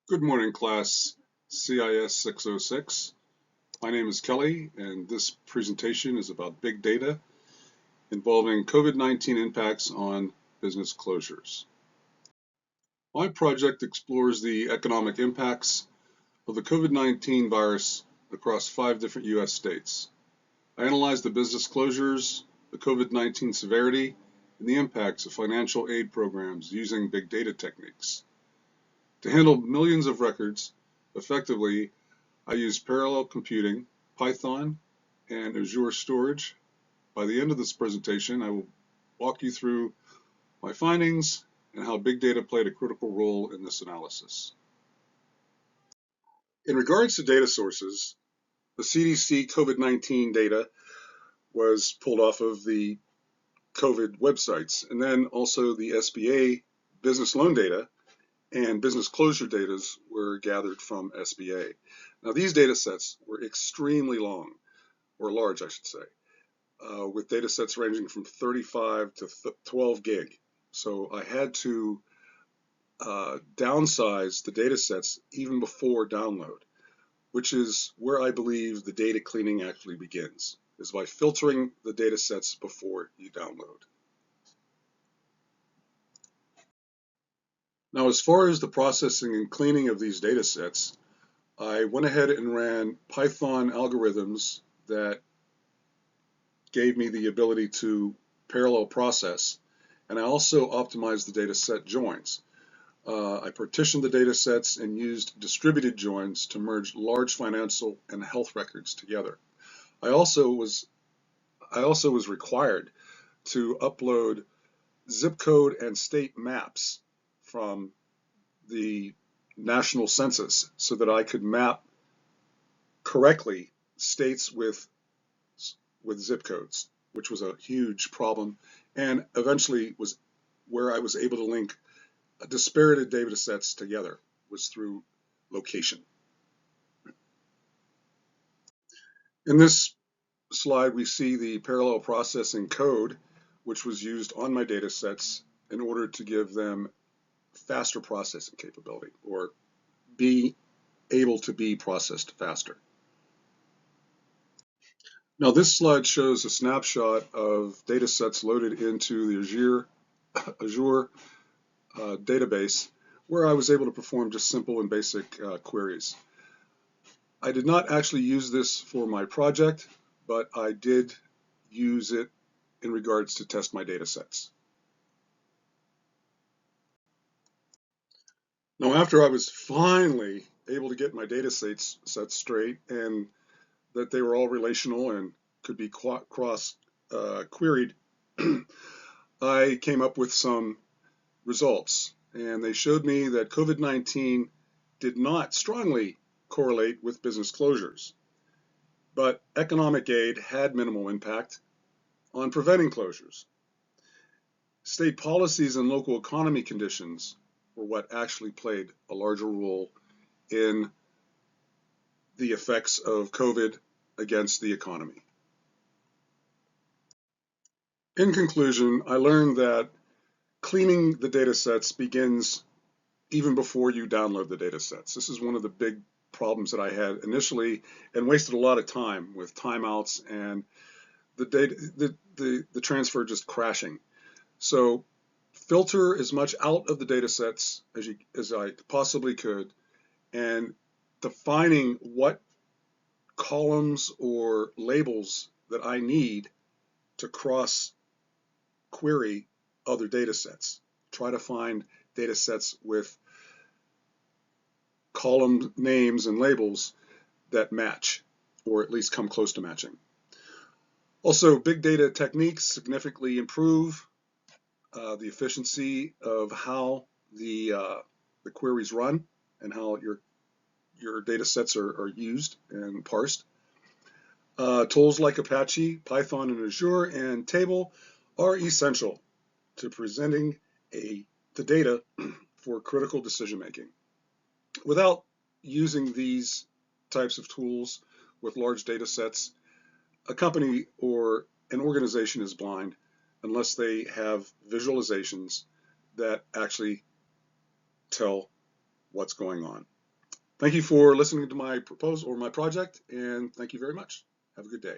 Good morning, class CIS 606. My name is Kelly, and this presentation is about big data involving COVID-19 impacts on business closures. My project explores the economic impacts of the COVID-19 virus across 5 different U.S. states. I analyze the business closures, the COVID-19 severity, and the impacts of financial aid programs using big data techniques. To handle millions of records effectively, I use parallel computing, Python, and Azure storage. By the end of this presentation, I will walk you through my findings and how big data played a critical role in this analysis. In regards to data sources, the CDC COVID-19 data was pulled off of the COVID websites, and then also the SBA business loan data and business closure data were gathered from SBA. Now, these data sets were extremely long, or large, I should say, with data sets ranging from 35 to 12 gig. So I had to downsize the data sets even before download, which is where I believe the data cleaning actually begins, is by filtering the data sets before you download. Now, as far as the processing and cleaning of these data sets, I went ahead and ran Python algorithms that gave me the ability to parallel process, and I also optimized the data set joins. I partitioned the data sets and used distributed joins to merge large financial and health records together. I also was required to upload zip code and state maps from the national census so that I could map correctly states with zip codes, which was a huge problem, and eventually was where I was able to link disparate data sets together, was through location. In this slide, we see the parallel processing code, which was used on my data sets in order to give them faster processing capability, or be able to be processed faster. Now, this slide shows a snapshot of data sets loaded into the Azure database, where I was able to perform just simple and basic queries. I did not actually use this for my project, but I did use it in regards to test my data sets. Now, after I was finally able to get my data sets straight and that they were all relational and could be cross queried, I came up with some results, and they showed me that COVID-19 did not strongly correlate with business closures, but economic aid had minimal impact on preventing closures. State policies and local economy conditions were what actually played a larger role in the effects of COVID against the economy. In conclusion, I learned that cleaning the data sets begins even before you download the data sets. This is one of the big problems that I had initially, and wasted a lot of time with timeouts and the transfer just crashing. So filter as much out of the data sets as I possibly could, and defining what columns or labels that I need to cross query other data sets. Try to find data sets with column names and labels that match, or at least come close to matching. Also, big data techniques significantly improve the efficiency of how the queries run and how your data sets are used and parsed. Tools like Apache, Python, and Azure and Table are essential to presenting the data for critical decision making. Without using these types of tools with large data sets, a company or an organization is blind unless they have visualizations that actually tell what's going on. Thank you for listening to my proposal or my project, and thank you very much. Have a good day.